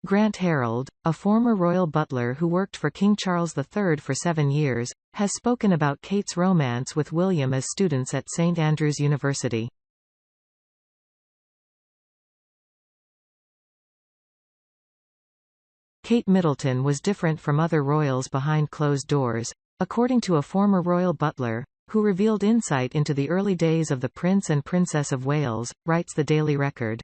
Grant Harold, a former royal butler who worked for King Charles III for 7 years, has spoken about Kate's romance with William as students at St Andrews University. Kate Middleton was different from other royals behind closed doors, according to a former royal butler, who revealed insight into the early days of the Prince and Princess of Wales, writes the Daily Record.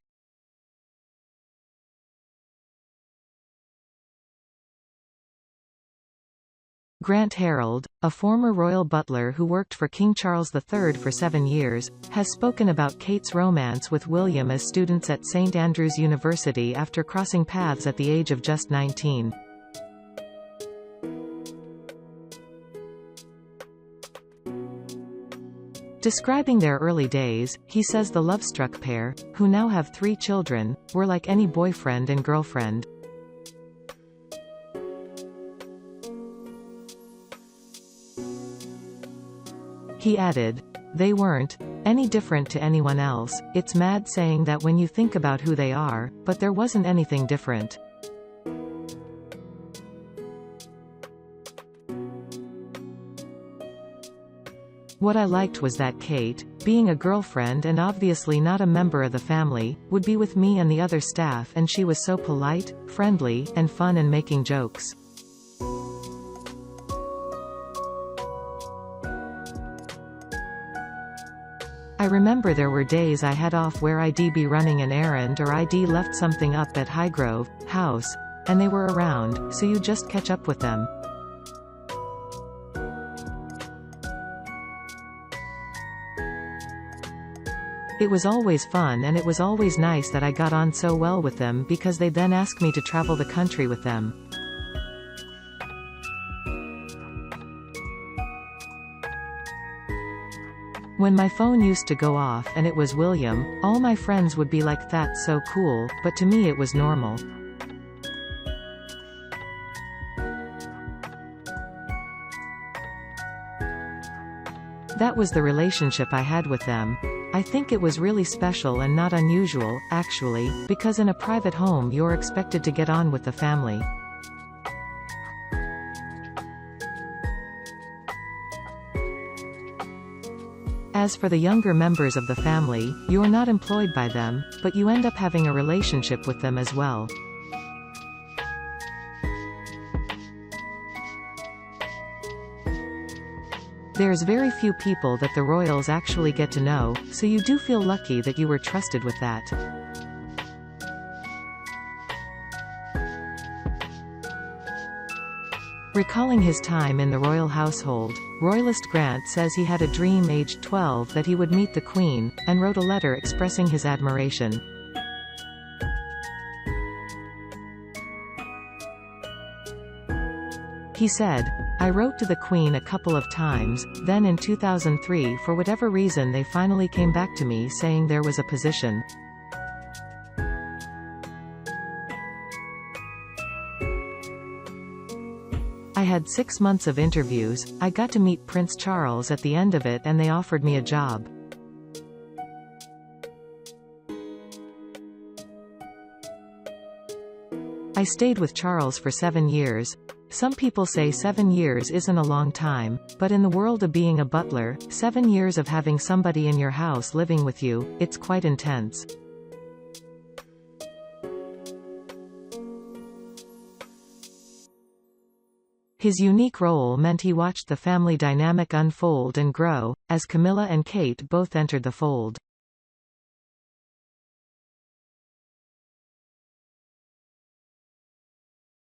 Grant Harold, a former royal butler who worked for King Charles III for 7 years, has spoken about Kate's romance with William as students at St Andrews University after crossing paths at the age of just 19. Describing their early days, he says the love-struck pair, who now have 3 children, were like any boyfriend and girlfriend. He added, "They weren't any different to anyone else. It's mad saying that when you think about who they are, but there wasn't anything different." What I liked was that Kate, being a girlfriend and obviously not a member of the family, would be with me and the other staff, and she was so polite, friendly, and fun and making jokes. I remember there were days I had off where I'd be running an errand or I'd left something up at Highgrove House, and they were around, so you just catch up with them. It was always fun, and it was always nice that I got on so well with them because they'd then ask me to travel the country with them. When my phone used to go off and it was William, all my friends would be like, "That's so cool," but to me it was normal. That was the relationship I had with them. I think it was really special and not unusual, actually, because in a private home you're expected to get on with the family. As for the younger members of the family, you're not employed by them, but you end up having a relationship with them as well. There's very few people that the royals actually get to know, so you do feel lucky that you were trusted with that. Recalling his time in the royal household, Royalist Grant says he had a dream aged 12 that he would meet the Queen, and wrote a letter expressing his admiration. He said, "I wrote to the Queen a couple of times, then in 2003 for whatever reason they finally came back to me saying there was a position. I had 6 months of interviews, I got to meet Prince Charles at the end of it and they offered me a job. I stayed with Charles for 7 years. Some people say 7 years isn't a long time, but in the world of being a butler, 7 years of having somebody in your house living with you, it's quite intense." His unique role meant he watched the family dynamic unfold and grow, as Camilla and Kate both entered the fold.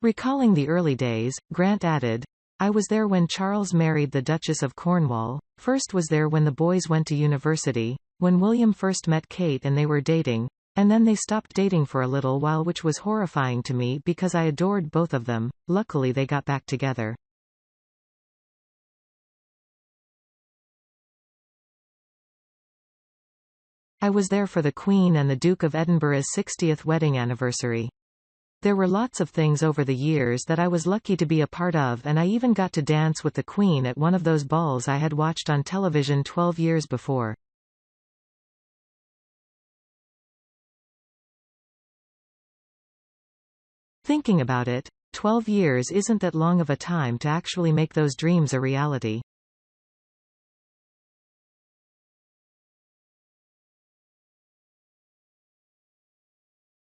Recalling the early days, Grant added, "I was there when Charles married the Duchess of Cornwall, first was there when the boys went to university, when William first met Kate and they were dating, and then they stopped dating for a little while, which was horrifying to me because I adored both of them. Luckily they got back together. I was there for the Queen and the Duke of Edinburgh's 60th wedding anniversary. There were lots of things over the years that I was lucky to be a part of, and I even got to dance with the Queen at one of those balls I had watched on television 12 years before. Thinking about it, 12 years isn't that long of a time to actually make those dreams a reality.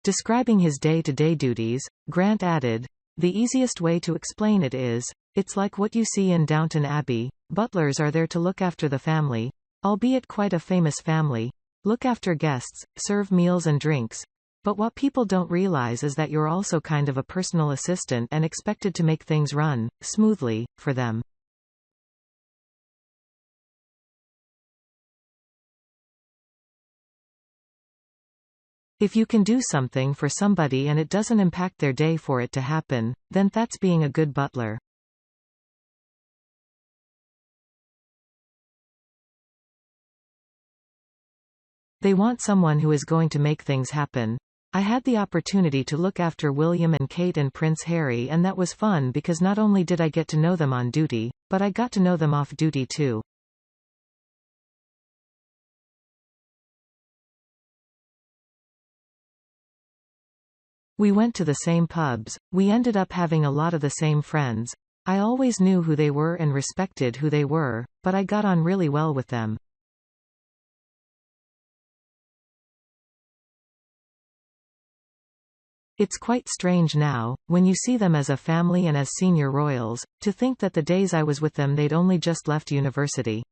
Describing his day-to-day duties, Grant added, "The easiest way to explain it is, it's like what you see in Downton Abbey. Butlers are there to look after the family, albeit quite a famous family, look after guests, serve meals and drinks. But what people don't realize is that you're also kind of a personal assistant and expected to make things run smoothly for them." If you can do something for somebody and it doesn't impact their day for it to happen, then that's being a good butler. They want someone who is going to make things happen. I had the opportunity to look after William and Kate and Prince Harry, and that was fun because not only did I get to know them on duty, but I got to know them off duty too. We went to the same pubs, we ended up having a lot of the same friends. I always knew who they were and respected who they were, but I got on really well with them. It's quite strange now, when you see them as a family and as senior royals, to think that the days I was with them they'd only just left university.